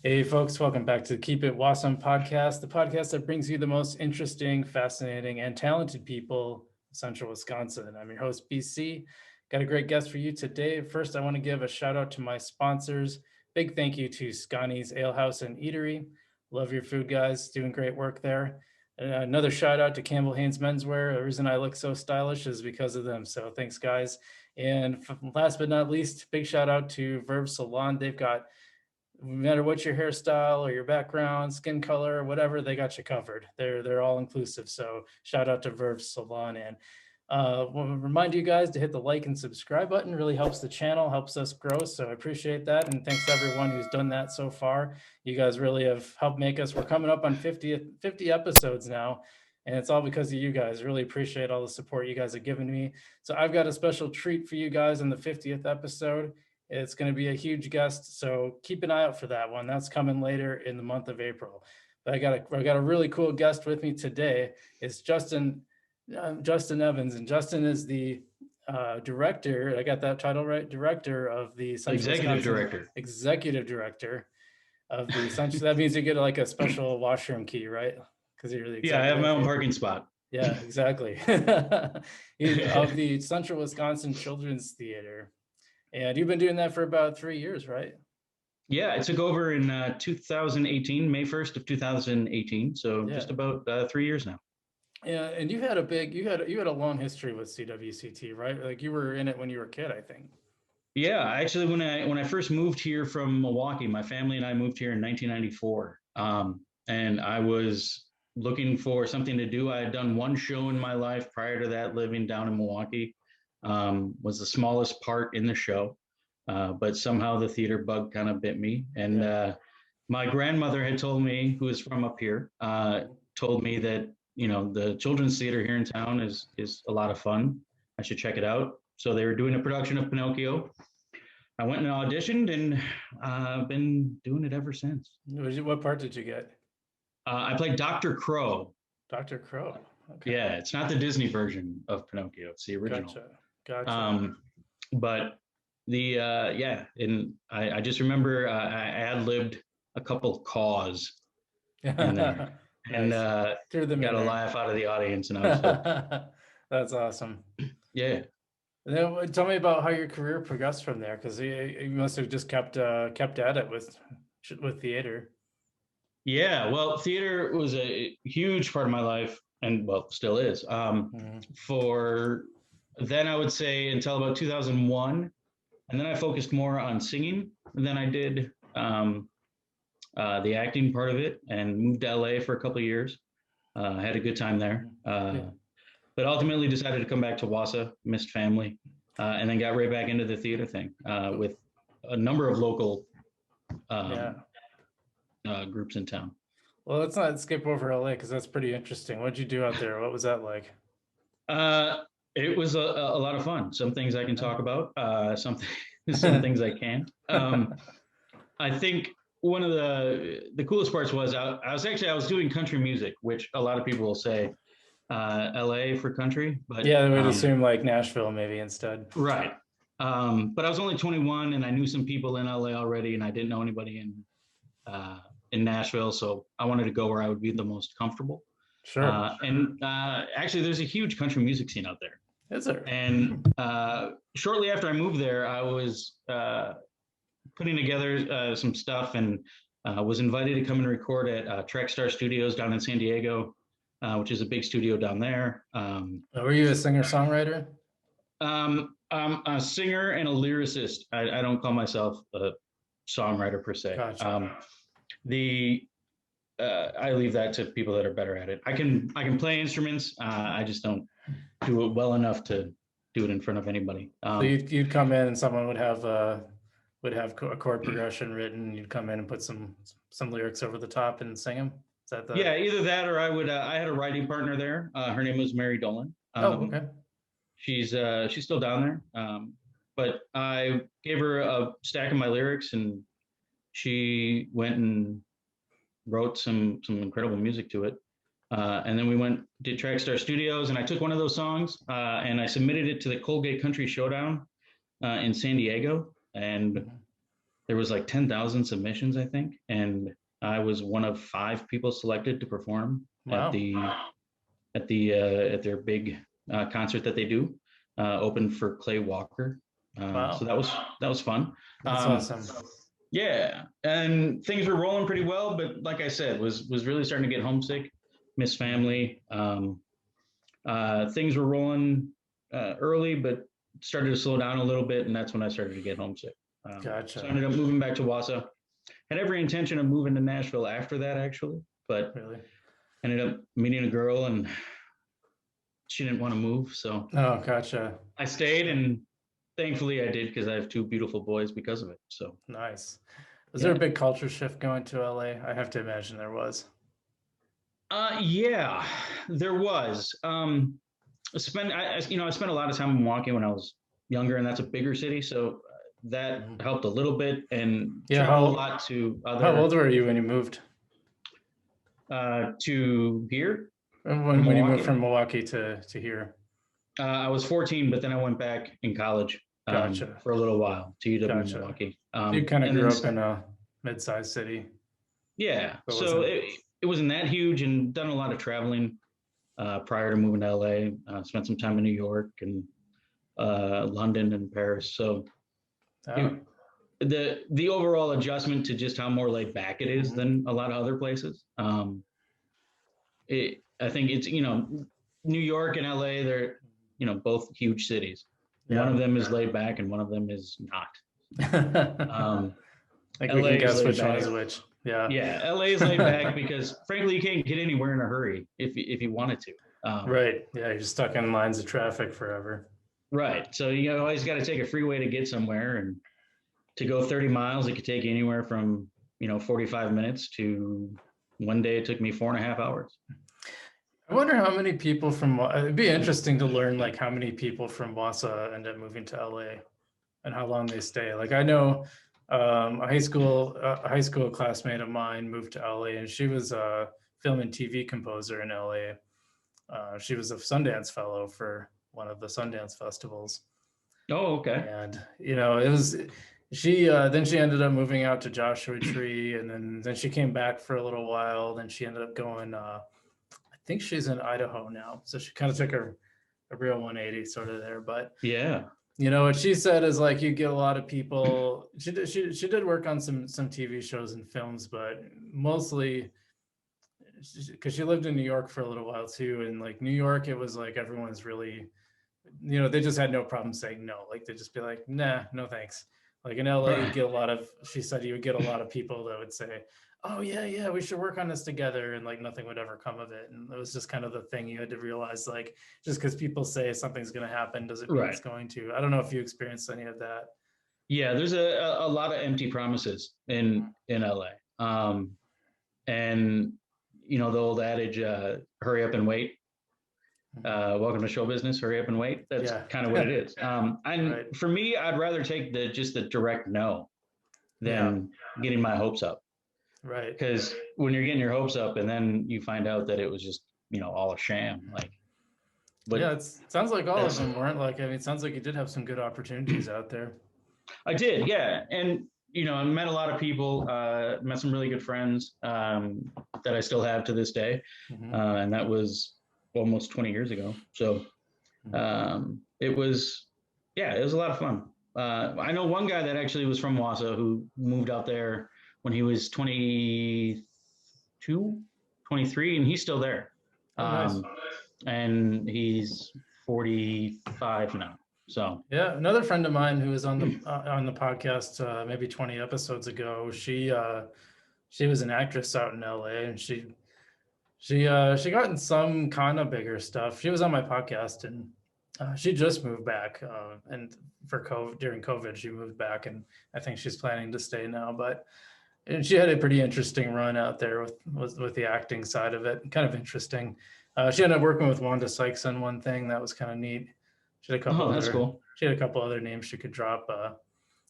Hey folks, welcome back to Keep It Wausome podcast, the podcast that brings you the most interesting, fascinating, and talented people in Central Wisconsin. I'm your host, BC. Got a great guest for you today. First, I want to give a shout out to my sponsors. Big thank you to Scotty's Ale House and Eatery. Love your food, guys. Doing great work there. Another shout out to Campbell Haynes Menswear. The reason I look so stylish is because of them. So thanks, guys. And last but not least, big shout out to Verve Salon. They've got, no matter what your hairstyle or your background, skin color, whatever, they got you covered. They're all inclusive. So shout out to Verve Salon. And we'll remind you guys to hit the like and subscribe button. Really helps the channel, helps us grow. So I appreciate that. And thanks to everyone who's done that so far. You guys really have helped make us. We're coming up on 50 episodes now. And it's all because of you guys. Really appreciate all the support you guys have given me. So I've got a special treat for you guys in the 50th episode. It's going to be a huge guest, so keep an eye out for that one. That's coming later in the month of April. But I got a really cool guest with me today. It's Justin Evans, and Justin is the director. I got that title right? Director of the Central Executive Wisconsin, Director. Executive Director of the Central. That means you get like a special washroom key, right? Because you're the Yeah, I have my own parking spot. Yeah, exactly. Of the Central Wisconsin Children's Theater. And you've been doing that for about 3 years, right? Yeah, I took over in 2018, May 1st of 2018. So Yeah. just about 3 years now. Yeah, and you had a long history with CWCT, right? Like you were in it when you were a kid, I think. Yeah, actually, when I first moved here from Milwaukee, my family and I moved here in 1994, and I was looking for something to do. I had done one show in my life prior to that, living down in Milwaukee. Was the smallest part in the show, but somehow the theater bug kind of bit me. And my grandmother had told me, who is from up here, told me that the children's theater here in town is a lot of fun. I should check it out. So they were doing a production of Pinocchio. I went and auditioned, and I've been doing it ever since. What part did you get? I played Dr. Crow. Dr. Crow. Okay. Yeah, it's not the Disney version of Pinocchio. It's the original. Gotcha. But and I just remember I ad-libbed a couple caws in there, and got a laugh out of the audience, and I was hooked. That's awesome. Yeah. And then tell me about how your career progressed from there, because you must have just kept at it with theater. Yeah, well, theater was a huge part of my life, and well, still is. For then, I would say until about 2001, and then I focused more on singing than I did the acting part of it, and moved to LA for a couple of years. I had a good time there, but ultimately decided to come back to Wausau, missed family, and then got right back into the theater thing with a number of local groups in town. Well, let's not skip over LA, because that's pretty interesting. What did you do out there? What was that like? It was a lot of fun. Some things I can talk about, some things I can't. I think one of the coolest parts was I was doing country music, which a lot of people will say LA for country, but yeah, they would assume like Nashville maybe instead. Right. But I was only 21, and I knew some people in LA already, and I didn't know anybody in Nashville, so I wanted to go where I would be the most comfortable. Sure. And actually, there's a huge country music scene out there. Is there? And shortly after I moved there, I was putting together some stuff, and was invited to come and record at Track Star Studios down in San Diego, which is a big studio down there. Were you a singer-songwriter? I'm a singer and a lyricist. I don't call myself a songwriter per se. Gotcha. I leave that to people that are better at it. I can play instruments. I just don't do it well enough to do it in front of anybody. So you'd come in and someone would have a chord progression written. You'd come in and put some lyrics over the top and sing them. Is that the? Yeah, either that or I would. I had a writing partner there. Her name was Mary Dolan. Okay. She's still down there. But I gave her a stack of my lyrics, and she went and wrote some incredible music to it. And then we did Track Star Studios, and I took one of those songs and I submitted it to the Colgate Country Showdown in San Diego. And there was like 10,000 submissions, I think, and I was one of 5 people selected to perform at Wow. their big concert that they do, open for Clay Walker. So Wow. that was fun. That's awesome. Yeah, and things were rolling pretty well, but like I said, was really starting to get homesick, miss family. Things were rolling early, but started to slow down a little bit, and that's when I started to get homesick. So I Gotcha. ended up moving back to Wausau. Had every intention of moving to Nashville after that, actually, but Really? ended up meeting a girl, and she didn't want to move, so Oh, gotcha. I stayed, and thankfully I did because I have 2 beautiful boys because of it. So Nice. Was there a yeah, big culture shift going to LA? I have to imagine there was. yeah, there was. I spent a lot of time in Milwaukee when I was younger, and that's a bigger city, so that Mhm. helped a little bit, and Yeah, traveled a lot to how other old were you when you moved? to here from When you moved Milwaukee. from Milwaukee to here? I was 14, but then I went back in college Gotcha. for a little while to UW Gotcha. Milwaukee, So you kind of and then grew up in a mid-sized city. yeah, That so wasn't. it wasn't that huge, and done a lot of traveling prior to moving to LA. Spent some time in New York and London and Paris. So Oh. it, the overall adjustment to just how more laid back it is Mhm. than a lot of other places. I think it's New York and LA. They're both huge cities. One Yeah. of them is laid back, and one of them is not. Like we can LA is guess laid which one back. is which. Yeah. Yeah, LA is laid back because frankly, you can't get anywhere in a hurry if you wanted to. Right. Yeah, you're stuck in lines of traffic forever. Right. So you always got to take a freeway to get somewhere, and to go 30 miles, it could take anywhere from 45 minutes to one day it took me 4.5 hours. I wonder how many people from, it'd be interesting to learn like how many people from Wausau end up moving to LA and how long they stay. Like I know a high school classmate of mine moved to LA and she was a film and TV composer in LA. She was a Sundance fellow for one of the Sundance festivals. Oh, okay. And it was she then she ended up moving out to Joshua Tree and then she came back for a little while. Then she ended up going I think she's in Idaho now. So she kind of took a real 180 sort of there. But Yeah. what she said is like you get a lot of people. She did work on some TV shows and films, but mostly because she lived in New York for a little while too. And like New York, it was like everyone's really, they just had no problem saying no. Like they'd just be like, nah, no thanks. Like in LA, you'd Right. get a lot of, she said you would get a lot of people that would say, oh yeah, we should work on this together. And like nothing would ever come of it. And it was just kind of the thing you had to realize, like, just because people say something's going to happen doesn't mean it's Right. going to. I don't know if you experienced any of that. Yeah, there's a lot of empty promises in LA. And the old adage, hurry up and wait. Welcome to show business, hurry up and wait. That's Yeah. kind of what it is. And Right. for me, I'd rather take just the direct no Yeah. than getting my hopes up. Right. Because when you're getting your hopes up and then you find out that it was just all a sham, like, Yeah. but It sounds like all of that's them weren't. Like, I mean, it sounds like you did have some good opportunities out there. I did, yeah. And I met a lot of people, met some really good friends that I still have to this day, Mhm. and that was almost 20 years ago. So it was, yeah, it was a lot of fun. I know one guy that actually was from Wausau who moved out there when he was 22, 23, and he's still there. Oh, nice. And he's 45 now. So Yeah, another friend of mine who was on the podcast maybe 20 episodes ago. She was an actress out in LA, and she got in some kind of bigger stuff. She was on my podcast, and she just moved back. And for COVID during COVID, she moved back, and I think she's planning to stay now. But and she had a pretty interesting run out there with the acting side of it. Kind of interesting. She ended up working with Wanda Sykes on one thing that was kind of neat. She had a couple oh, that's other cool. she had a couple other names she could drop.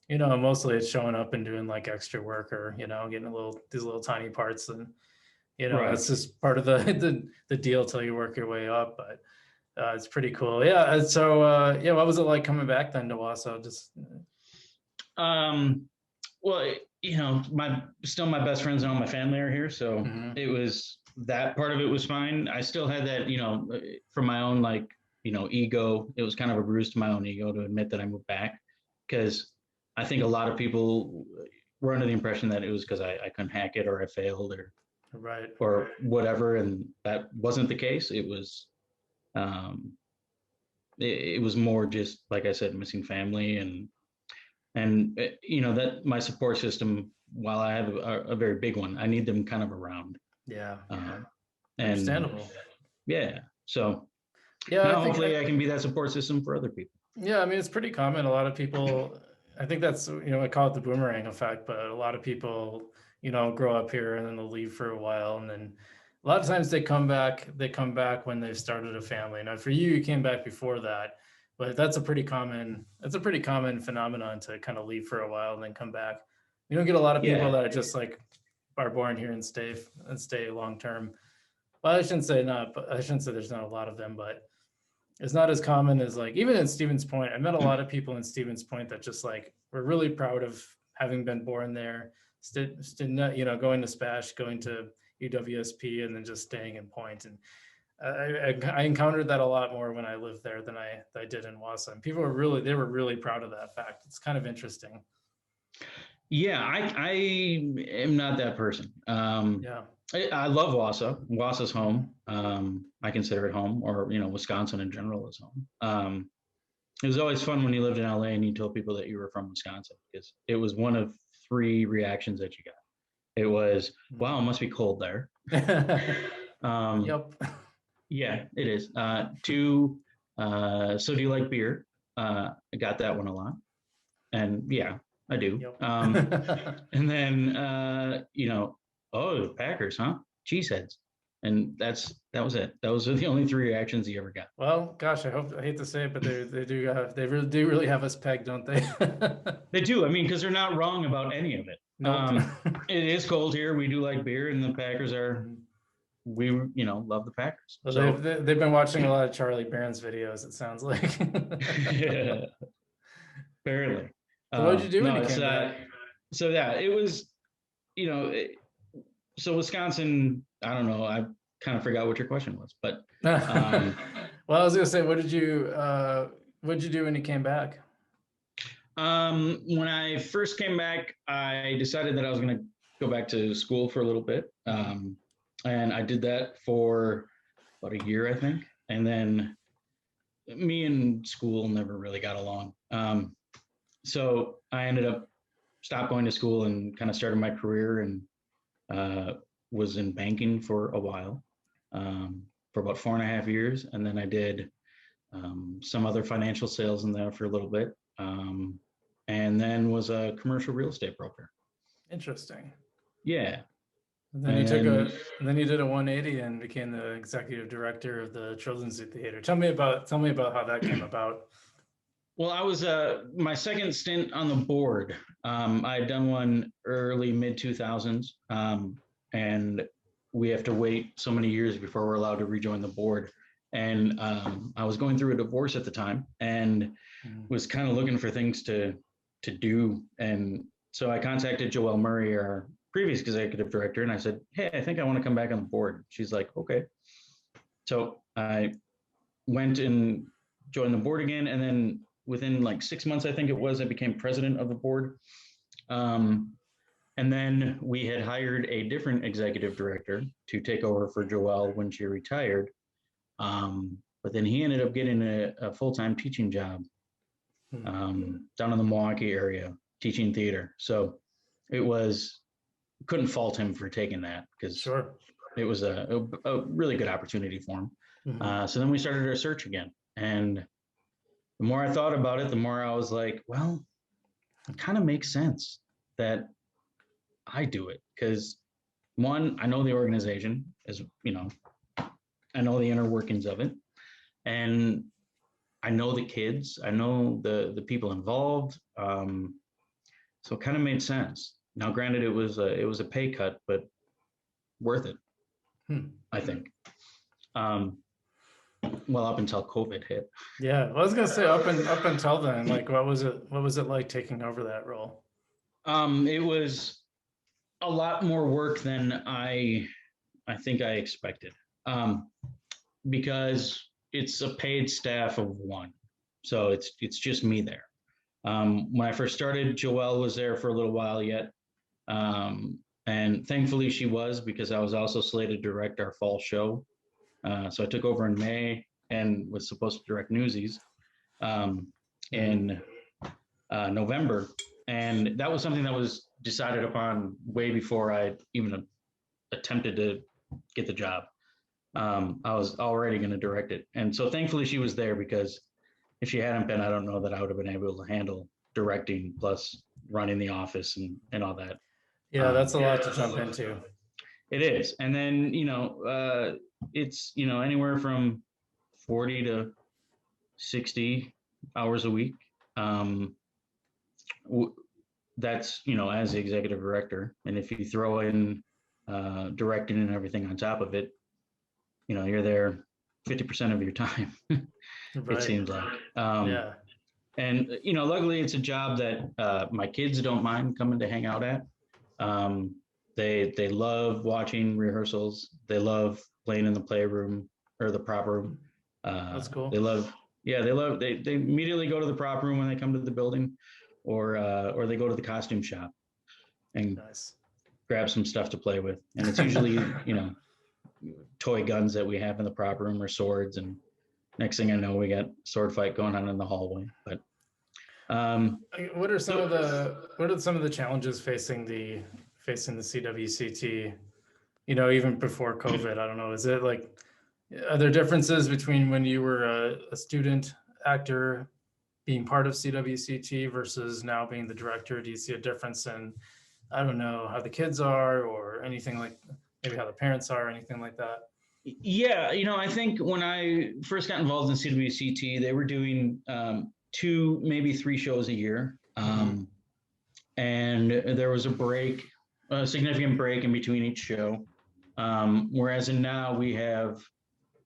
Mostly it's showing up and doing like extra work or getting these little tiny parts, and Right. that's just part of the deal till you work your way up. But it's pretty cool. Yeah. So yeah, what was it like coming back then to Wausau? Just Um, Well, my best friends and all my family are here, so Mhm. it was that part of it was fine. I still had that, from my own ego. It was kind of a bruise to my own ego to admit that I moved back, because I think a lot of people were under the impression that it was because I couldn't hack it, or I failed, Right. or whatever, and that wasn't the case. Um, it was more just, like I said, missing family, and that my support system, while I have a very big one, I need them kind of around. Yeah. And Understandable. yeah, so Yeah, I now think, hopefully I can be that support system for other people. yeah, I mean, it's pretty common. A lot of people, I think that's, I call it the boomerang effect, but a lot of people, grow up here and then they'll leave for a while. And then a lot of times they come back when they've started a family. Now for you, you came back before that, but that's a pretty common phenomenon to kind of leave for a while and then come back. You don't get a lot of people Yeah, that are just like are born here and stay long term. Well, I shouldn't say not, but I shouldn't say there's not a lot of them, but it's not as common as like even in Stevens Point. I met a lot of people in Stevens Point that just like were really proud of having been born there, going to SPASH, going to UWSP, and then just staying in Point. And I encountered that a lot more when I lived there than I did in Wausome. People they were really proud of that fact. It's kind of interesting. yeah, I am not that person. Yeah. I love Wausau. Wausau's Mhm. home. I consider it home, or Wisconsin in general is home. It was always fun when you lived in LA and you told people that you were from Wisconsin, because it was one of three reactions that you got. It was, wow, it must be cold there. Yep. Yeah, it is. Two, so do you like beer? I got that one a lot. And yeah, I do. Yep. And then, oh, the Packers, huh? Cheeseheads. And that was it. Those are the only three reactions he ever got. Well, gosh, I hate to say it, but they really do really have us pegged, don't they? They do. I mean, because they're not wrong about any of it. Nope. It is cold here. We do like beer, and the Packers are, Mhm. we love the Packers. Well, So they've been watching a lot of Charlie Barron's videos, it sounds like. barely. So what did you do when No, you it's came back? so yeah, it was, you know, it, so Wisconsin, I don't know. I kind of forgot what your question was, but um, Well, I was gonna say, what did you do when you came back? when I first came back, I decided that I was going to go back to school for a little bit. And I did that for about a year, I think. And then me and school never really got along. So I ended up stopped going to school and kind of started my career, and was in banking for a while, for about 4.5 years. And then I did some other financial sales in there for a little bit. And then was a commercial real estate broker. Interesting. Yeah. And then And then, you did a 180 and became the executive director of the Children's Theater. Tell me about how that came about. well, I was my second stint on the board. I had done one early mid 2000s, and we have to wait so many years before we're allowed to rejoin the board. And I was going through a divorce at the time, and Mhm. was kind of looking for things to do. And so I contacted Joelle Murray, our previous executive director, and I said, "Hey, I think I want to come back on the board." She's like, "Okay." So I went and joined the board again, and then within like 6 months, I think it was, I became president of the board. Um, and then we had hired a different executive director to take over for Joelle when she retired. But then he ended up getting a full-time teaching job, Hmm. down in the Milwaukee area, teaching theater. So it was, couldn't fault him for taking that, because Sure. it was a really good opportunity for him. Mhm. So then we started our search again. And the more I thought about it, the more I was like, well, it kind of makes sense that I do it, because one, I know the organization, as I know the inner workings of it, and I know the kids, I know the people involved. So it kind of made sense. Now, granted, it was a pay cut, but worth it, Hmm. I think. Um, well, up until COVID hit. Yeah, well, I was gonna say up until then, like, what was it like taking over that role? It was a lot more work than I think I expected, because it's a paid staff of one, so it's just me there. When I first started, Joelle was there for a little while yet, and thankfully she was, because I was also slated to direct our fall show. So I took over in May and was supposed to direct Newsies in November, and that was something that was decided upon way before I even attempted to get the job. I was already going to direct it, and so thankfully she was there, because if she hadn't been, I don't know that I would have been able to handle directing plus running the office and all that. Yeah, that's a lot to jump into. It is, and then it's anywhere from 40 to 60 hours a week. That's as the executive director, and if you throw in directing and everything on top of it, you're there 50% of your time. Right. It seems like. Yeah. And luckily it's a job that my kids don't mind coming to hang out at. They love watching rehearsals. They love playing in the playroom or the prop room. That's cool. They immediately go to the prop room when they come to the building, or they go to the costume shop and grab some stuff to play with. And it's usually toy guns that we have in the prop room, or swords, and next thing I know, we got sword fight going on in the hallway. But what are some of the challenges facing the CWCT? Even before COVID, I don't know. Is it like, are there differences between when you were a student actor being part of CWCT versus now being the director? Do you see a difference in, I don't know, how the kids are, or anything, like maybe how the parents are, or anything like that? Yeah, I think when I first got involved in CWCT, they were doing 2, maybe 3 shows a year. And there was a significant break in between each show. Whereas now we do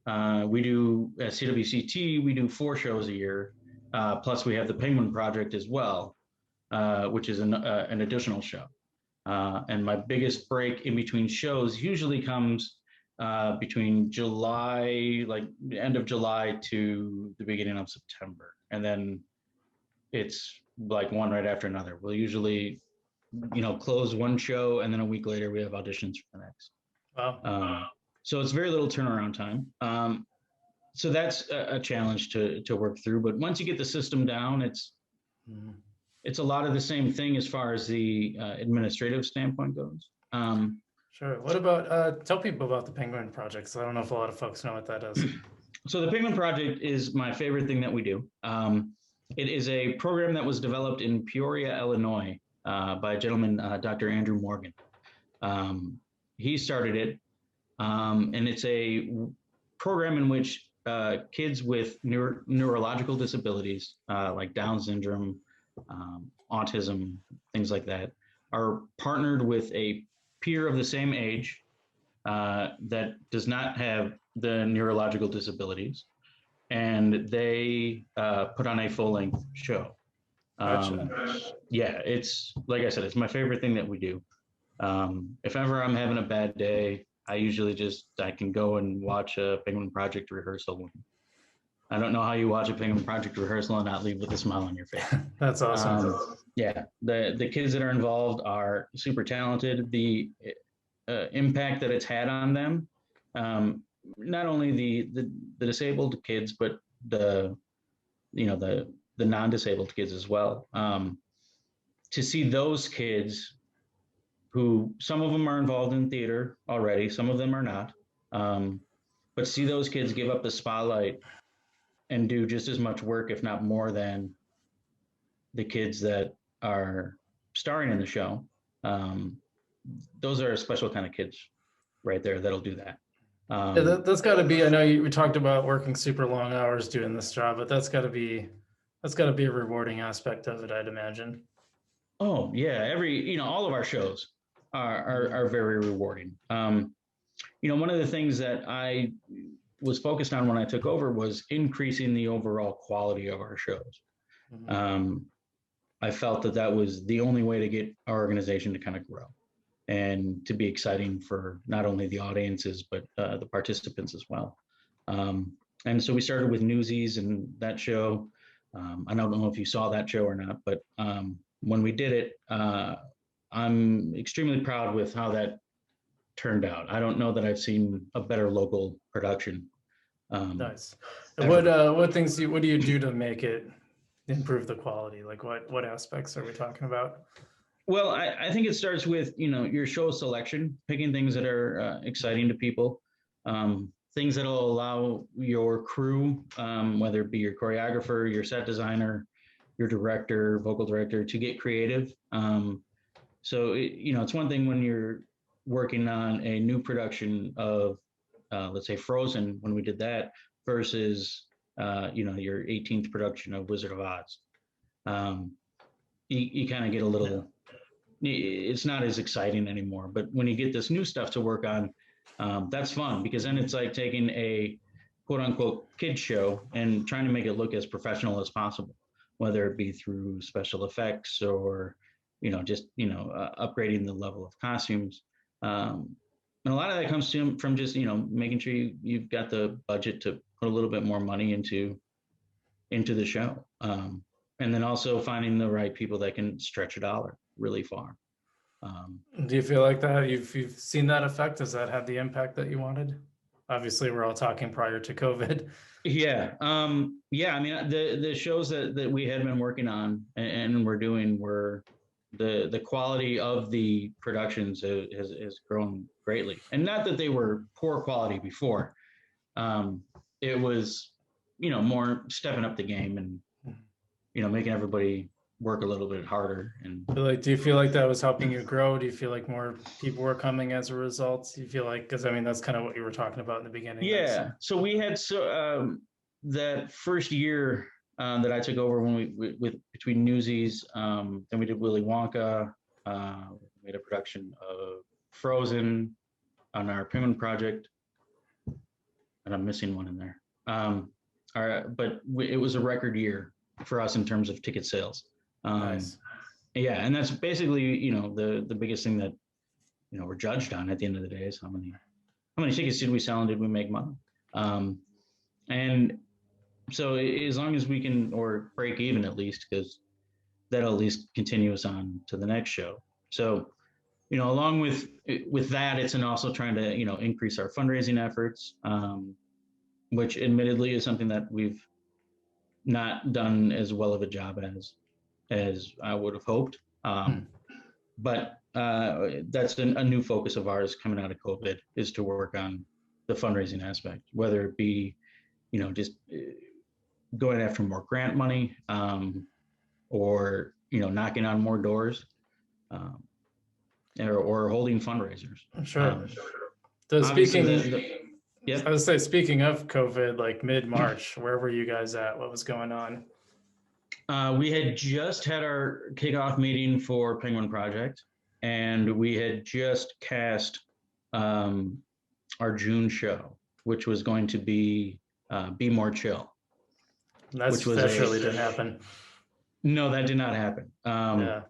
at CWCT, we do 4 shows a year. Plus we have the Penguin Project as well, which is an additional show. And my biggest break in between shows usually comes between July, like the end of July to the beginning of September. And then it's like one right after another. We'll usually, close one show, and then a week later we have auditions for the next. Wow. So it's very little turnaround time. So that's a challenge to work through. But once you get the system down, it's a lot of the same thing as far as the administrative standpoint goes. Sure. What about, tell people about the Penguin Project, because I don't know if a lot of folks know what that is. So the Penguin Project is my favorite thing that we do. It is a program that was developed in Peoria, Illinois, by a gentleman, Dr. Andrew Morgan. He started it, and it's a program in which kids with neurological disabilities, like Down syndrome, autism, things like that, are partnered with a peer of the same age that does not have the neurological disabilities, and they put on a full-length show. Yeah, it's, like I said, it's my favorite thing that we do. If ever I'm having a bad day, I can go and watch a Penguin Project rehearsal. I don't know how you watch a Penguin Project rehearsal and not leave with a smile on your face. That's awesome. Yeah, the kids that are involved are super talented. The impact that it's had on them, not only the disabled kids, but the non-disabled kids as well. To see those kids, who some of them are involved in theater already, some of them are not, but see those kids give up the spotlight and do just as much work, if not more, than the kids that are starring in the show. Those are a special kind of kids right there that'll do that. That's got to be, I know we talked about working super long hours doing this job, but that's got to be a rewarding aspect of it, I'd imagine. Oh yeah, all of our shows are very rewarding. One of the things that I was focused on when I took over was increasing the overall quality of our shows. I felt that that was the only way to get our organization to kind of grow and to be exciting for not only the audiences, but the participants as well. And so we started with Newsies and that show. I don't know if you saw that show or not, but when we did it, I'm extremely proud with how that turned out. I don't know that I've seen a better local production. Nice. Ever. What things what do you do to make it improve the quality? Like what aspects are we talking about? Well, I think it starts with, your show selection, picking things that are exciting to people, things that will allow your crew, whether it be your choreographer, your set designer, your director, vocal director, to get creative. So, it's one thing when you're working on a new production of, let's say, Frozen, when we did that, versus, your 18th production of Wizard of Oz. You kind of get a little, it's not as exciting anymore. But when you get this new stuff to work on, that's fun, because then it's like taking a quote unquote kid show and trying to make it look as professional as possible, whether it be through special effects or, just, upgrading the level of costumes. And a lot of that comes from just, making sure you've got the budget to put a little bit more money into the show. And then also finding the right people that can stretch a dollar really far. Do you feel like that you've seen that effect? Has that had the impact that you wanted? Obviously, we're all talking prior to COVID. Yeah. Yeah. I mean, the shows that we had been working on and we're doing were the quality of the productions has grown greatly. And not that they were poor quality before. It was, more stepping up the game and, making everybody work a little bit harder. And Do you feel like that was helping you grow? Do you feel like more people were coming as a result? Do you feel like, because I mean, that's kind of what you were talking about in the beginning. Yeah. So we had that first year that I took over when with between Newsies, then we did Willy Wonka, made a production of Frozen on our Penguin project, and I'm missing one in there. It was a record year for us in terms of ticket sales. Nice. Yeah, and that's basically the biggest thing that we're judged on at the end of the day is how many tickets did we sell and did we make money. And so as long as we can, or break even at least, because that'll at least continue us on to the next show. So along with that, it's also trying to increase our fundraising efforts, which admittedly is something that we've not done as well of a job as I would have hoped. But that's a new focus of ours coming out of COVID, is to work on the fundraising aspect, whether it be, just going after more grant money, or, knocking on more doors, or holding fundraisers. Sure. Yep. I would say, speaking of COVID, like mid-March, where were you guys at? What was going on? We had just had our kickoff meeting for Penguin Project, and we had just cast our June show, which was going to be More Chill. That surely didn't happen. No, that did not happen. Yeah.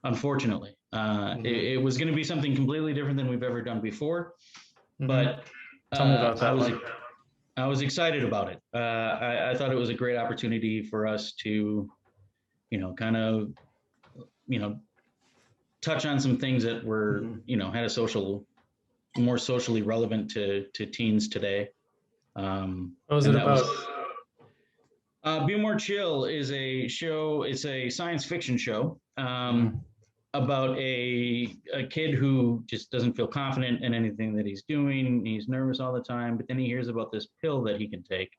Unfortunately, it was going to be something completely different than we've ever done before. But tell me about that I was excited about it. I thought it was a great opportunity for us to, kind of, touch on some things that were, had more socially relevant to teens today. What was it about? Be More Chill is a show. It's a science fiction show about a kid who just doesn't feel confident in anything that he's doing. He's nervous all the time, but then he hears about this pill that he can take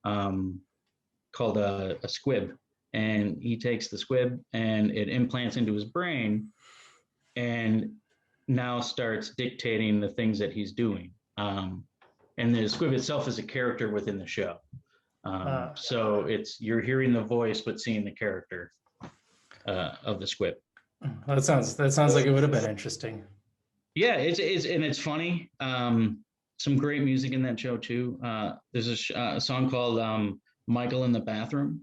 called a squib. And he takes the squib and it implants into his brain and now starts dictating the things that he's doing. And the squib itself is a character within the show. So you're hearing the voice, but seeing the character of the squib. That sounds like it would have been interesting. Yeah, it's funny. Some great music in that show too. There's a song called Michael in the Bathroom.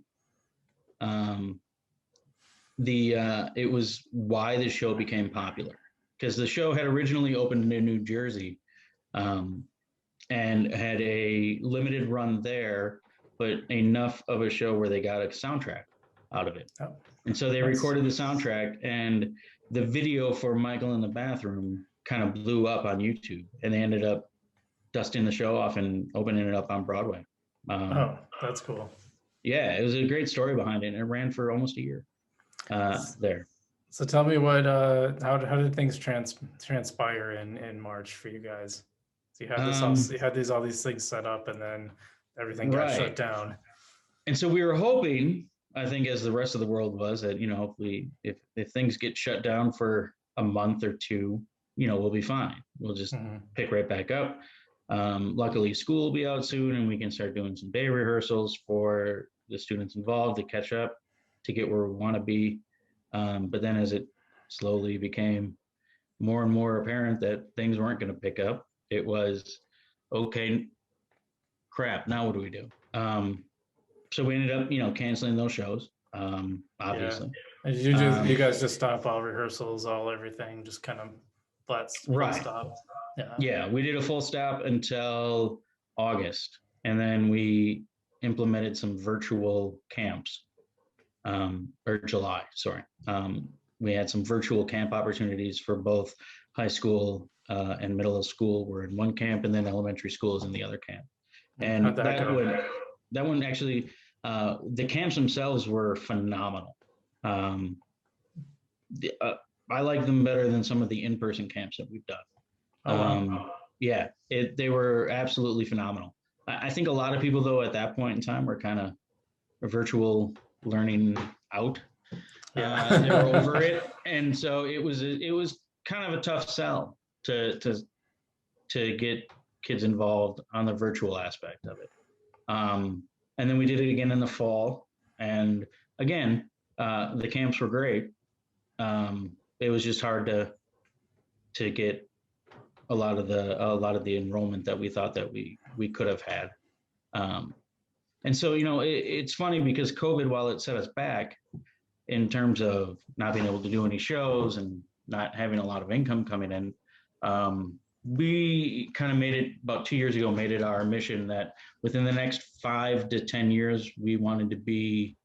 it was why the show became popular, because the show had originally opened in New Jersey, um, and had a limited run there, but enough of a show where they got a soundtrack out of it. Oh, And so they nice. recorded the soundtrack, and the video for Michael in the Bathroom kind of blew up on YouTube, and they ended up dusting the show off and opening it up on Broadway. Oh, that's cool. Yeah, it was a great story behind it, and it ran for almost a year there. So tell me how did things transpire in March for you guys? So you had all these things set up, and then everything got shut Right. down. And so we were hoping, I think, as the rest of the world was, that if things get shut down for a month or two, we'll be fine. We'll just pick right back up. Luckily, school will be out soon, and we can start doing some day rehearsals for the students involved to catch up, to get where we want to be. But then, as it slowly became more and more apparent that things weren't going to pick up, it was, okay, crap, now what do we do? So we ended up, canceling those shows, obviously. And you guys just stop all rehearsals, everything, just kind of full stop? Yeah, we did a full stop until August, and then we implemented some virtual camps, or July, sorry. We had some virtual camp opportunities for both high school and middle school were in one camp, and then elementary school is in the other camp. And How'd that go? That one actually, the camps themselves were phenomenal. I like them better than some of the in-person camps that we've done. Oh, wow. Yeah, they were absolutely phenomenal. I think a lot of people, though, at that point in time were kind of virtual learning out. Yeah. They were over it, and so it was kind of a tough sell to get kids involved on the virtual aspect of it. And then we did it again in the fall, and again, the camps were great. It was just hard to get a lot of the enrollment that we thought that we could have had. And so, it's funny because COVID, while it set us back in terms of not being able to do any shows and not having a lot of income coming in, we kind of made it about 2 years ago, made it our mission that within the next 5 to 10 years, we wanted to be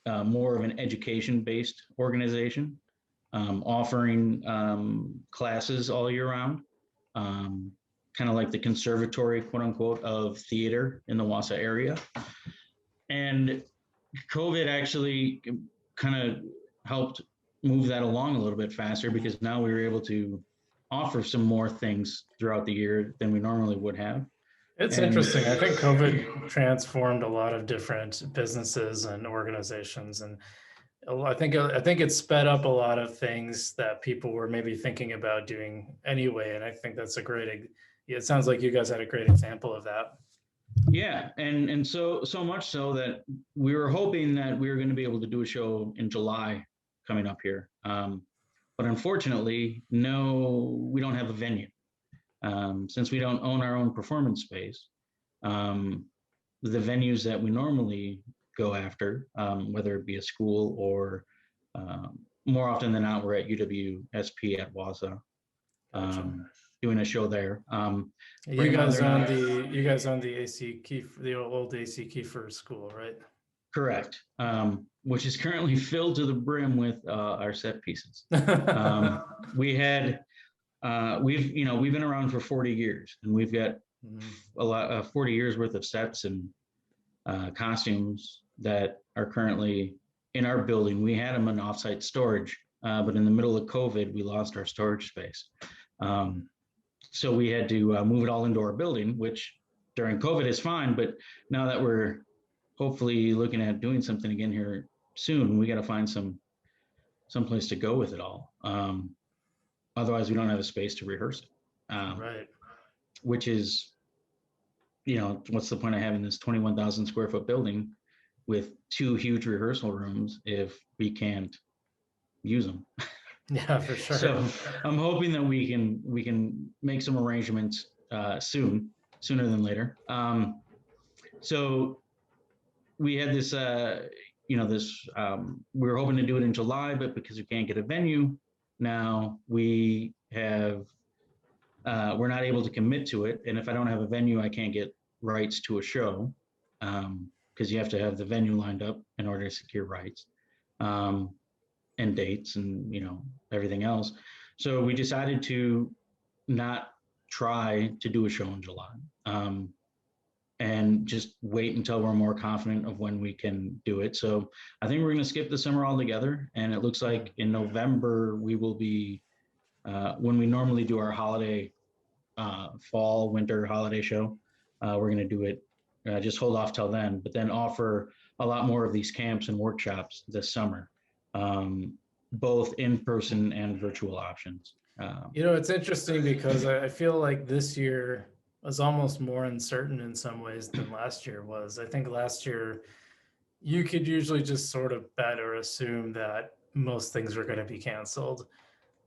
more of an education-based organization, offering classes all year round, kind of like the conservatory, quote unquote, of theater in the Wausau area. And COVID actually kind of helped move that along a little bit faster, because now we were able to offer some more things throughout the year than we normally would have. It's interesting. I think COVID transformed a lot of different businesses and organizations, and I think it sped up a lot of things that people were maybe thinking about doing anyway. And I think that's it sounds like you guys had a great example of that. Yeah, and so much so that we were hoping that we were going to be able to do a show in July coming up here. But unfortunately, no, we don't have a venue. Since we don't own our own performance space, the venues that we normally go after, whether it be a school or more often than not, we're at UWSP at Wausau, doing a show there. You guys own the AC Kiefer, the old AC Kiefer school, right? Correct. Which is currently filled to the brim with our set pieces. We've been around for 40 years, and we've got a lot 40 years worth of sets and costumes that are currently in our building. We had them in offsite storage, but in the middle of COVID, we lost our storage space. So we had to move it all into our building, which during COVID is fine, but now that we're hopefully looking at doing something again here soon, we got to find some place to go with it all. Otherwise, we don't have a space to rehearse it. Right. Which is, what's the point of having this 21,000 square foot building with 2 huge rehearsal rooms if we can't use them? Yeah, for sure. So I'm hoping that we can make some arrangements sooner than later. So we had this, this, we were hoping to do it in July, but because we can't get a venue now, we're not able to commit to it. And if I don't have a venue, I can't get rights to a show, because you have to have the venue lined up in order to secure rights, and dates and, everything else. So we decided to not try to do a show in July, and just wait until we're more confident of when we can do it. So I think we're going to skip the summer altogether. And it looks like in November, we will be, when we normally do our holiday, fall, winter holiday show, we're going to do it, just hold off till then, but then offer a lot more of these camps and workshops this summer, both in person and virtual options. It's interesting because I feel like this year was almost more uncertain in some ways than last year was. I think last year you could usually just sort of bet or assume that most things were going to be canceled.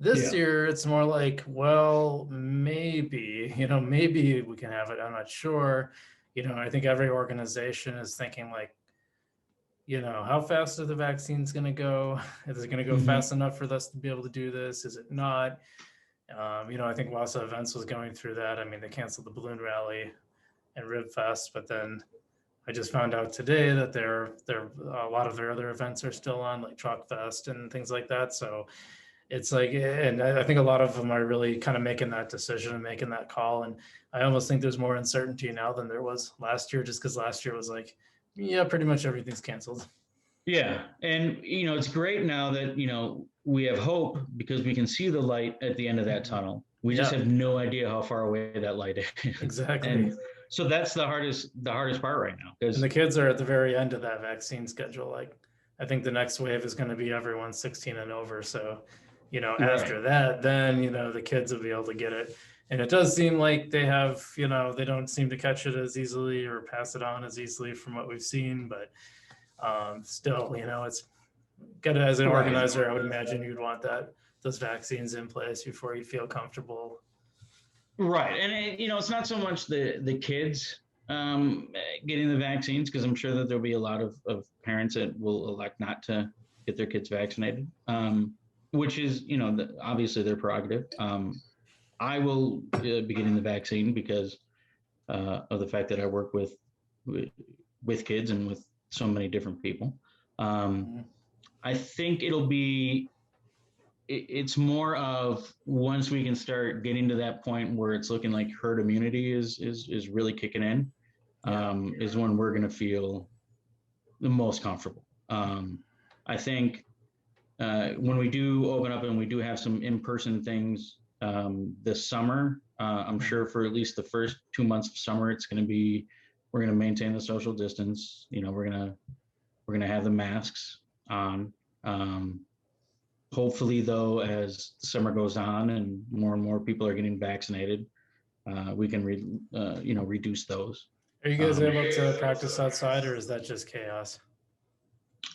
This year it's more like, well, maybe, maybe we can have it. I'm not sure. I think every organization is thinking like, how fast are the vaccines going to go? Is it going to go fast enough for us to be able to do this? Is it not? I think Wausau Events was going through that. I mean, they canceled the balloon rally and Rib Fest, but then I just found out today that they're a lot of their other events are still on, like Chalk Fest and things like that. So it's like, and I think a lot of them are really kind of making that decision and making that call. And I almost think there's more uncertainty now than there was last year, just because last year was like, yeah, pretty much everything's canceled. Yeah. And, it's great now that, we have hope because we can see the light at the end of that tunnel. We just have no idea how far away that light is. Exactly. And so that's the hardest part right now. And the kids are at the very end of that vaccine schedule. Like, I think the next wave is going to be everyone 16 and over. So, after that, then, the kids will be able to get it. And it does seem like they have, they don't seem to catch it as easily or pass it on as easily from what we've seen. But still, it's got to, as an organizer, I would imagine you'd want those vaccines in place before you feel comfortable. Right. And, it's not so much the kids getting the vaccines, because I'm sure that there'll be a lot of parents that will elect not to get their kids vaccinated, which is, obviously their prerogative. I will be getting the vaccine because of the fact that I work with kids and with so many different people. I think it's more of, once we can start getting to that point where it's looking like herd immunity is really kicking in, is when we're going to feel the most comfortable. I think when we do open up and we do have some in-person things this summer, I'm sure for at least the first 2 months of summer, we're going to maintain the social distance. We're going to have the masks on. Hopefully, though, as the summer goes on and more people are getting vaccinated, we can reduce those. Are you guys able to practice outside, or is that just chaos?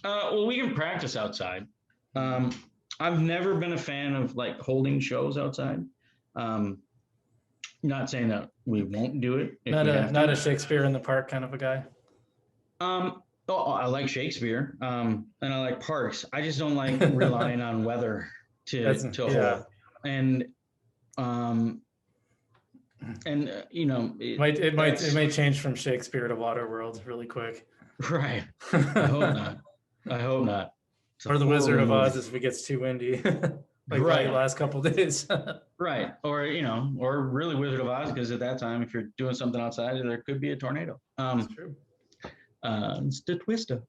Well, we can practice outside. I've never been a fan of like holding shows outside. Not saying that we won't do it. Not a Shakespeare in the Park kind of a guy. I like Shakespeare, and I like parks. I just don't like relying on weather to hold. And it might change from Shakespeare to Waterworld really quick. Right. I hope not. Or the Wizard of Oz if it gets too windy, like the last couple of days. Right. Or really Wizard of Oz, because at that time, if you're doing something outside, there could be a tornado. That's true. It's the twister.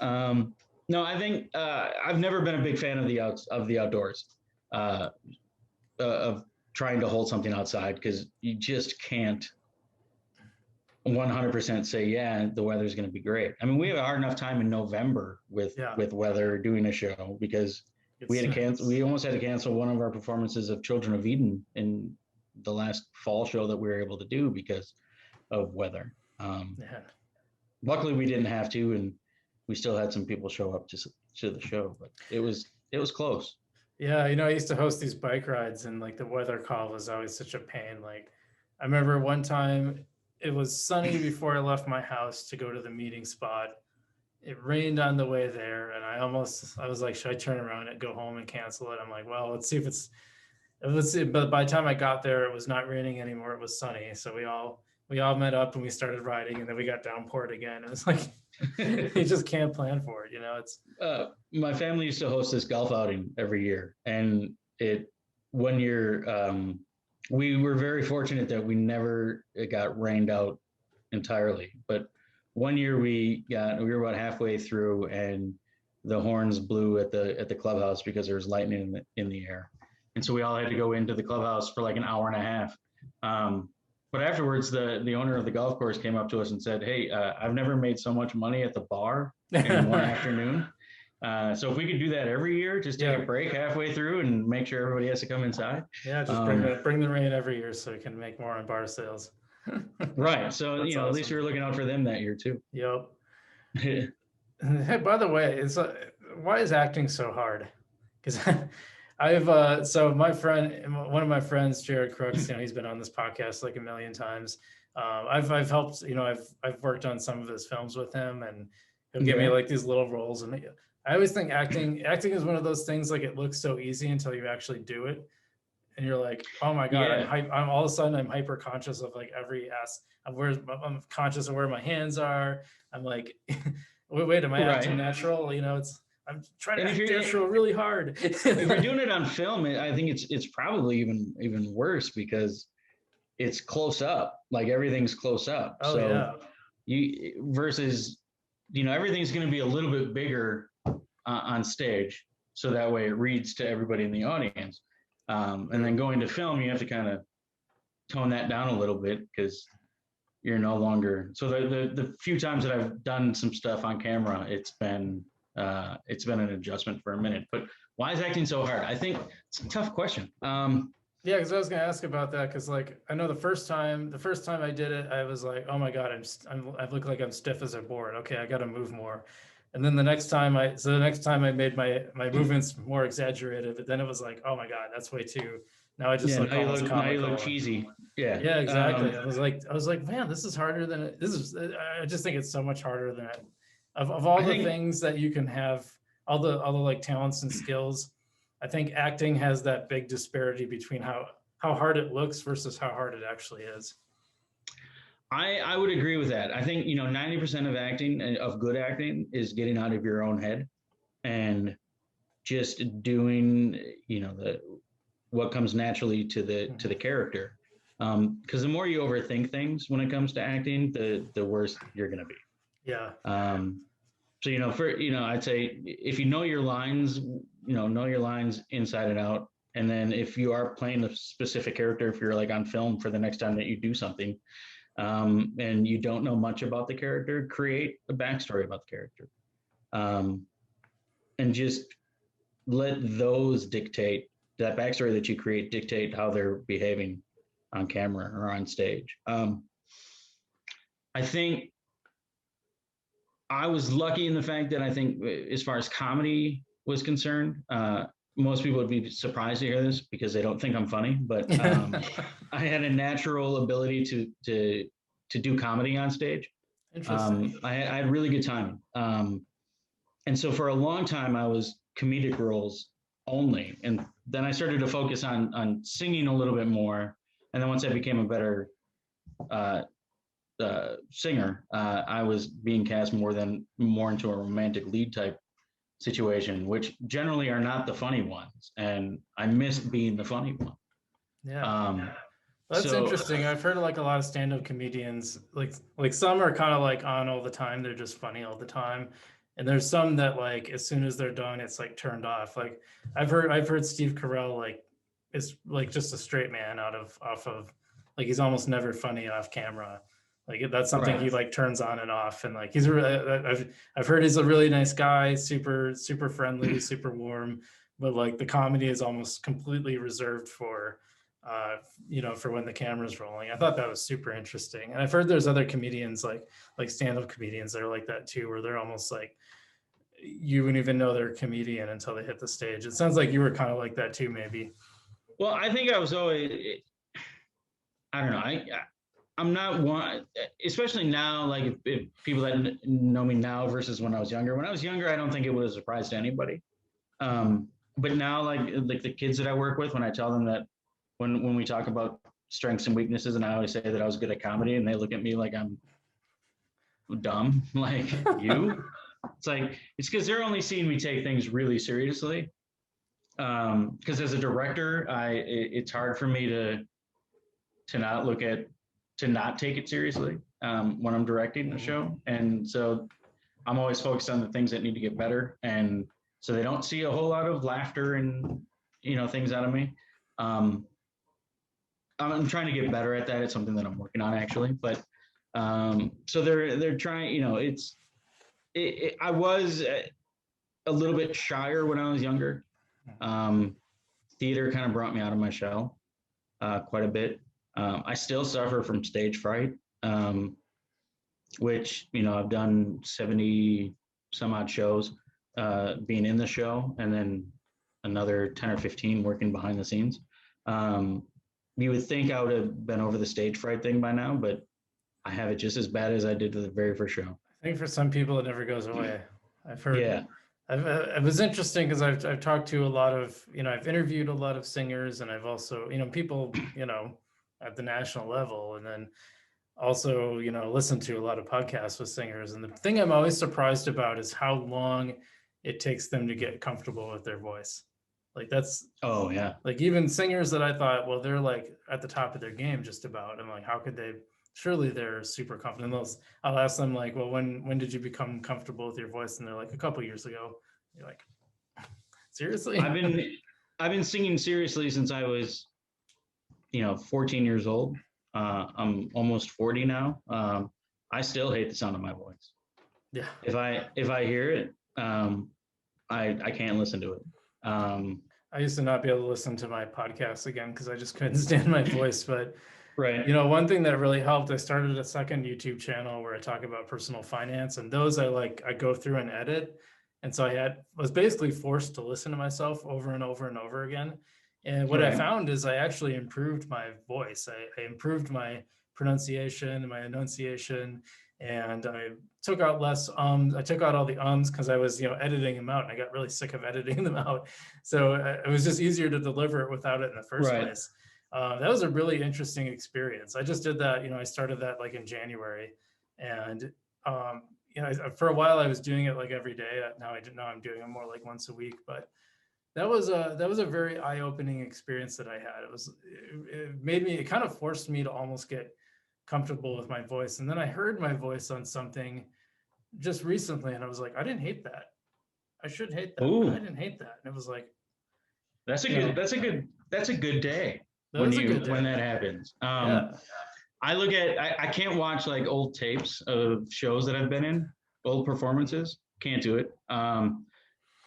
No, I think I've never been a big fan of the outdoors, of trying to hold something outside, because you just can't 100% say, yeah, the weather's going to be great. I mean, we have a hard enough time in November with weather doing a show, because we almost had to cancel one of our performances of Children of Eden in the last fall show that we were able to do because of weather. Luckily we didn't have to, and we still had some people show up to the show, but it was close. Yeah. I used to host these bike rides, and like the weather call was always such a pain. Like, I remember one time it was sunny before I left my house to go to the meeting spot, it rained on the way there, and I was like, should I turn around and go home and cancel it? I'm like, well, let's see if let's see. But by the time I got there, it was not raining anymore. It was sunny. So we all met up and we started riding, and then we got downpoured again. It was like, you just can't plan for it. It's My family used to host this golf outing every year, and one year we were very fortunate that it got rained out entirely. But one year we were about halfway through, and the horns blew at the clubhouse because there was lightning in the air, and so we all had to go into the clubhouse for like an hour and a half. But afterwards, the owner of the golf course came up to us and said, "Hey, I've never made so much money at the bar in one afternoon. So if we could do that every year, just take a break halfway through and make sure everybody has to come inside." Yeah, just bring the rain every year so we can make more on bar sales. Right. So awesome. At least we were looking out for them that year too. Yep. Hey, by the way, why is acting so hard? Because so my friend, one of my friends, Jared Crooks, he's been on this podcast like a million times. I've helped, I've worked on some of his films with him, and he'll give me like these little roles. And I always think acting is one of those things, like it looks so easy until you actually do it. And you're like, oh my God, I'm all of a sudden I'm hyper conscious of like every I'm conscious of where my hands are. I'm like, wait, am I acting natural? I'm trying to act natural really hard. If you're doing it on film, I think it's probably even worse because it's close up. Like everything's close up. Oh, so versus, everything's going to be a little bit bigger on stage, so that way it reads to everybody in the audience. And then going to film, you have to kind of tone that down a little bit because you're no longer. So the few times that I've done some stuff on camera, it's been an adjustment for a minute. But why is acting so hard? I think it's a tough question. Yeah, because I was going to ask about that, because like I know the first time I did it, I was like, oh my God, I look like I'm stiff as a board. Okay, I got to move more. And then the next time I made my movements more exaggerated, but then it was like, oh my God, that's way too. Now I just look almost comical. Now you look cheesy. Yeah. Yeah, exactly. I was like, man, this is harder than it. I just think it's so much harder than it. Of all the things that you can have, all the like talents and skills, I think acting has that big disparity between how hard it looks versus how hard it actually is. I would agree with that. I think 90% of acting, of good acting, is getting out of your own head and just doing what comes naturally to the character. Because the more you overthink things when it comes to acting, the worse you're going to be. Yeah. So I'd say if you know your lines, know your lines inside and out, and then if you are playing a specific character, if you're like on film for the next time that you do something. And you don't know much about the character, create a backstory about the character, and just let those dictate, that backstory that you create, dictate how they're behaving on camera or on stage. I think I was lucky in the fact that I think as far as comedy was concerned, most people would be surprised to hear this because they don't think I'm funny, but I had a natural ability to do comedy on stage. Interesting. I had really good timing. And so for a long time, I was comedic roles only. And then I started to focus on singing a little bit more. And then once I became a better singer, I was being cast more into a romantic lead type situation, which generally are not the funny ones, and I missed being the funny one. Yeah. That's interesting. I've heard like a lot of stand-up comedians, like some are kind of like on all the time, they're just funny all the time, and there's some that like as soon as they're done, it's like turned off. Like I've heard Steve Carell like is like just a straight man off of like he's almost never funny off camera. Like that's something he like turns on and off, and like he's I've heard he's a really nice guy, super friendly, super warm, but like the comedy is almost completely reserved for for when the camera's rolling. I thought that was super interesting, and I've heard there's other comedians like stand-up comedians that are like that too, where they're almost like you wouldn't even know they're a comedian until they hit the stage. It sounds like you were kind of like that too, maybe. Well, I think I was always, I don't know, I'm not one, especially now, like if people that know me now versus when I was younger. When I was younger, I don't think it was a surprise to anybody. But now, like the kids that I work with, when I tell them that when we talk about strengths and weaknesses, and I always say that I was good at comedy, and they look at me like I'm dumb, like you. It's like it's because they're only seeing me take things really seriously. Because as a director, it's hard for me to not look at to not take it seriously when I'm directing the show, and so I'm always focused on the things that need to get better, and so they don't see a whole lot of laughter and things out of me. Um, I'm trying to get better at that. It's something that I'm working on actually, but so they're trying. I was a little bit shyer when I was younger. Um, Theater kind of brought me out of my shell quite a bit. I still suffer from stage fright, which I've done 70 some odd shows being in the show, and then another 10 or 15 working behind the scenes. You would think I would have been over the stage fright thing by now, but I have it just as bad as I did with the very first show. I think for some people it never goes away. I've heard. Yeah. It was interesting because I've talked to a lot of, I've interviewed a lot of singers, and I've also, people, at the national level, and then also, listened to a lot of podcasts with singers. And the thing I'm always surprised about is how long it takes them to get comfortable with their voice. Like that's, Oh yeah. like even singers that I thought, well, they're like at the top of their game just about. I'm like, how could they? Surely they're super confident. I'll ask them like, well, when did you become comfortable with your voice? And they're like, a couple years ago. You're like, seriously? I've been singing seriously since I was 14 years old. I'm almost 40 now. I still hate the sound of my voice. Yeah. If I hear it, I can't listen to it. I used to not be able to listen to my podcasts again because I just couldn't stand my voice. But right. one thing that really helped, I started a second YouTube channel where I talk about personal finance, and those I go through and edit. And so was basically forced to listen to myself over and over and over again. And what I found is I actually improved my voice. I improved my pronunciation, my enunciation, and I took out less ums. I took out all the ums because I was, editing them out, and I got really sick of editing them out. So it was just easier to deliver it without it in the first place. That was a really interesting experience. I just did that, I started that like in January, and for a while I was doing it like every day. Now I'm doing it more like once a week, but that was a very eye-opening experience that I had. It kind of forced me to almost get comfortable with my voice. And then I heard my voice on something just recently, and I was like, I didn't hate that. I should hate that. But I didn't hate that. And it was like, that's a good day when that happens. Yeah. I can't watch like old tapes of shows that I've been in, old performances. Can't do it.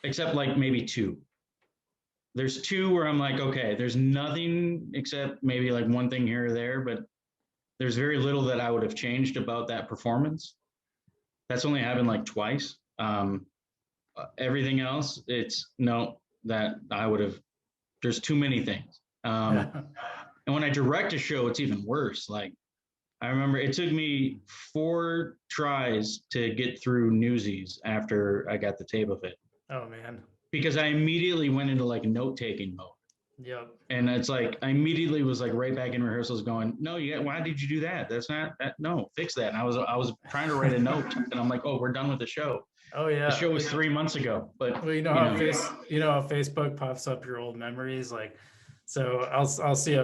Except like maybe two. There's two where I'm like, okay, there's nothing except maybe like one thing here or there, but there's very little that I would have changed about that performance. That's only happened like twice. Everything else, it's no, that I would have, there's too many things. And when I direct a show, it's even worse. Like I remember it took me 4 tries to get through Newsies after I got the tape of it. Oh man. Because I immediately went into like note-taking mode. Yep. And it's like I immediately was like right back in rehearsals going, no, why did you do that? That's not that. No, fix that. And I was trying to write a note, and I'm like, oh, we're done with the show. Oh yeah. The show was 3 months ago. But well, how Facebook pops up your old memories, like. So I'll see a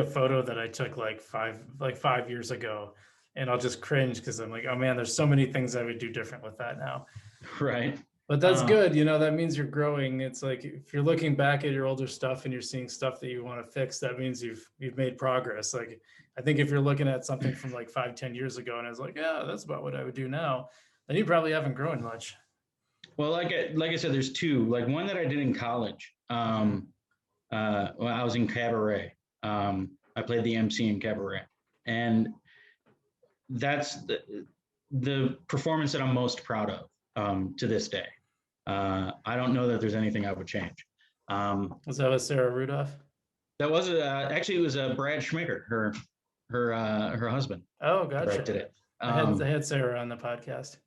photo that I took like 5 years ago, and I'll just cringe because I'm like, oh man, there's so many things I would do different with that now. Right. But that's good. That means you're growing. It's like if you're looking back at your older stuff and you're seeing stuff that you want to fix, that means you've made progress. Like I think if you're looking at something from like 5-10 years ago and I was like, yeah, that's about what I would do now, then you probably haven't grown much. Well, like I said, there's two. Like one that I did in college. Well, I was in cabaret. I played the MC in cabaret, and that's the performance that I'm most proud of to this day. I don't know that there's anything I would change. Was that with Sarah Rudolph? That was actually it was Brad Schmicker, her her husband Oh, directed gotcha. it. I had Sarah on the podcast.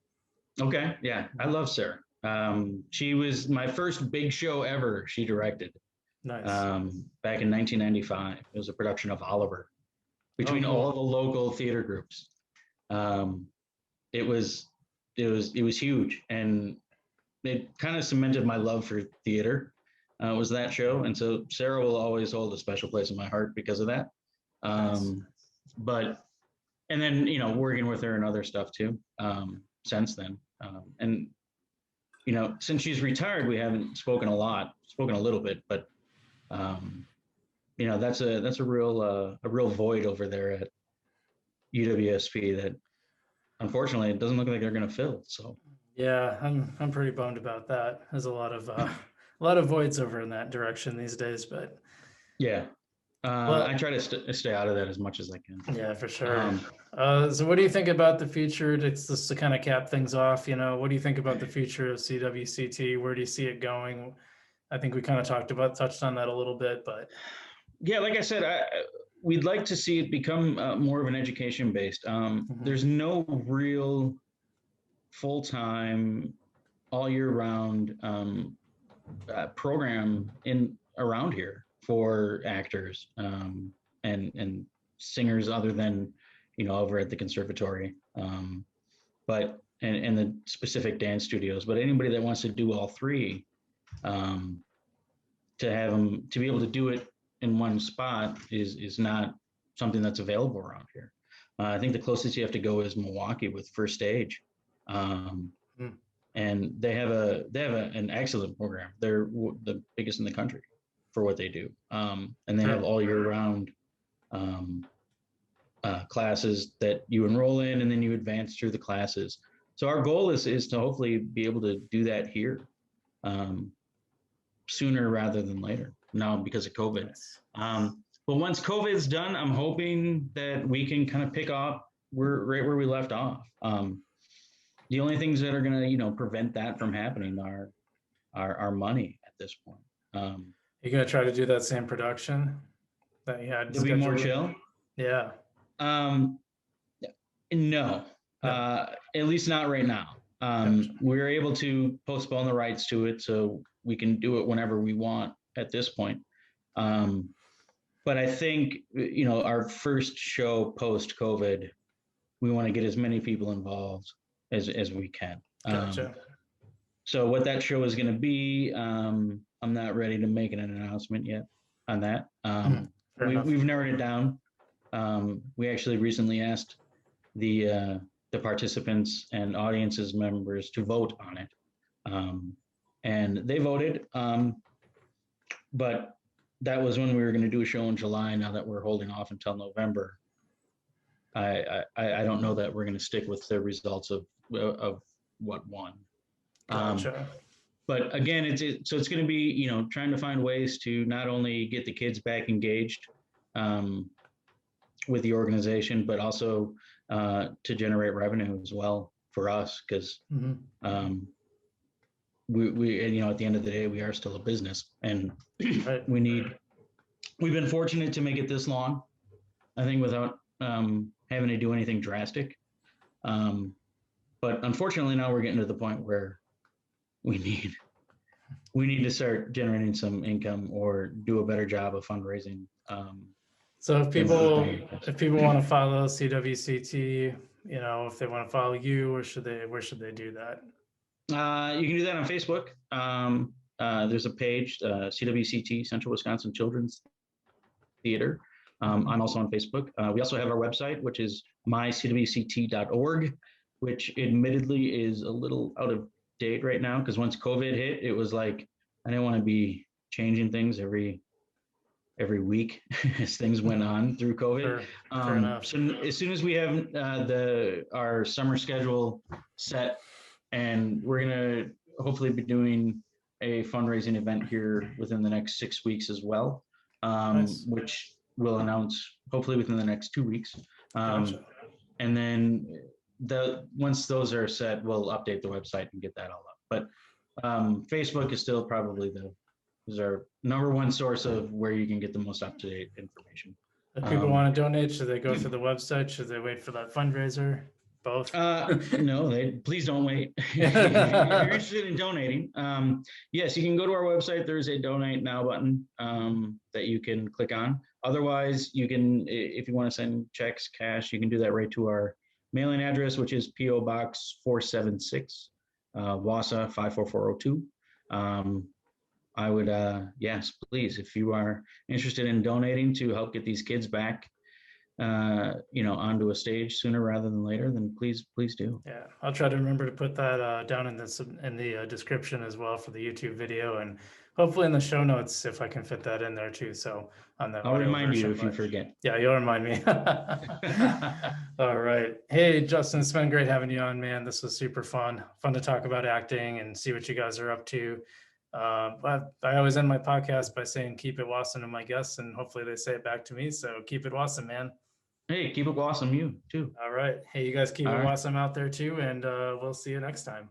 Okay, yeah, I love Sarah. She was my first big show ever. She directed Nice. back in 1995. It was a production of Oliver Oh, between all cool. the local theater groups. Um, it was it was huge, and it kind of cemented my love for theater. Was that show, and so Sarah will always hold a special place in my heart because of that. Nice. But and then working with her and other stuff too since then, and since she's retired, we haven't spoken a lot, spoken a little bit, but um, that's a real void over there at UWSP that unfortunately it doesn't look like they're going to fill. So Yeah, I'm pretty bummed about that. There's a lot of voids over in that direction these days, but yeah, I well, try to stay out of that as much as I can. yeah, for sure. Um, So what do you think about the future? It's just to kind of cap things off, what do you think about the future of CWCT? Where do you see it going? I think we kind of touched on that a little bit, but yeah, like I said, we'd like to see it become more of an education based. mhm. There's no real full time, all year round program in around here for actors and singers other than over at the conservatory, but and the specific dance studios. But anybody that wants to do all three, um, to have them to be able to do it in one spot is not something that's available around here. I think the closest you have to go is Milwaukee with First Stage, um, Mm. and they have an excellent program. They're the biggest in the country for what they do, and they have Sure. all year round um, classes that you enroll in, and then you advance through the classes. So our goal is to hopefully be able to do that here. Um, Sooner rather than later now because of COVID. Nice. But once COVID's done, I'm hoping that we can kind of pick up right where we left off. The only things that are going to, prevent that from happening are money at this point. You gonna try to do that same production that you had To be more scheduled? chill. Yeah. Um, no, No. at least not right now. Gotcha. We're able to postpone the rights to it, so we can do it whenever we want at this point. But I think, our first show post COVID, we want to get as many people involved as we can. Gotcha. So what that show is going to be, I'm not ready to make an announcement yet on that. Fair enough. We've narrowed it down. We actually recently asked the participants and audiences members to vote on it. And they voted, but that was when we were going to do a show in July. Now that we're holding off until November, I don't know that we're going to stick with the results of what won. Gotcha. But again, so it's going to be trying to find ways to not only get the kids back engaged with the organization, but also to generate revenue as well for us because. We at the end of the day, we are still a business, and Right. we've been fortunate to make it this long, I think, without having to do anything drastic. But unfortunately, now we're getting to the point where we need to start generating some income or do a better job of fundraising. So if people want to follow CWCT, if they want to follow you, where should they do that? You can do that on Facebook. There's a page, CWCT, Central Wisconsin Children's Theater. I'm also on Facebook. We also have our website, which is mycwct.org, which admittedly is a little out of date right now because once COVID hit, it was like I didn't want to be changing things every week as things went on through COVID. Fair enough. So as soon as we have our summer schedule set, and we're going to hopefully be doing a fundraising event here within the next 6 weeks as well, Nice. which we'll announce hopefully within the next 2 weeks. Gotcha. And then once those are set, we'll update the website and get that all up. But Facebook is still probably is our number one source of where you can get the most up-to-date information. If people want to donate, should they go through the website? Should they wait for that fundraiser? Both? No, please don't wait. If you're interested in donating, yes, you can go to our website. There's a donate now button that you can click on. Otherwise, you can, if you want to send checks, cash, you can do that right to our mailing address, which is PO Box 476, Wausau 54402. I would, yes, please, if you are interested in donating to help get these kids back, onto a stage sooner rather than later, then please do. Yeah, I'll try to remember to put that down in the description as well for the YouTube video, and hopefully in the show notes if I can fit that in there too. So on the I'll remind version, you if you forget. Yeah, you'll remind me. All right. Hey, Justin, it's been great having you on, man. This was super fun to talk about acting and see what you guys are up to. I always end my podcast by saying keep it Wausome to my guests, and hopefully they say it back to me. So keep it Wausome, man. Hey, keep it Wausome, you too. All right. Hey, you guys keep it Wausome out there too, and we'll see you next time.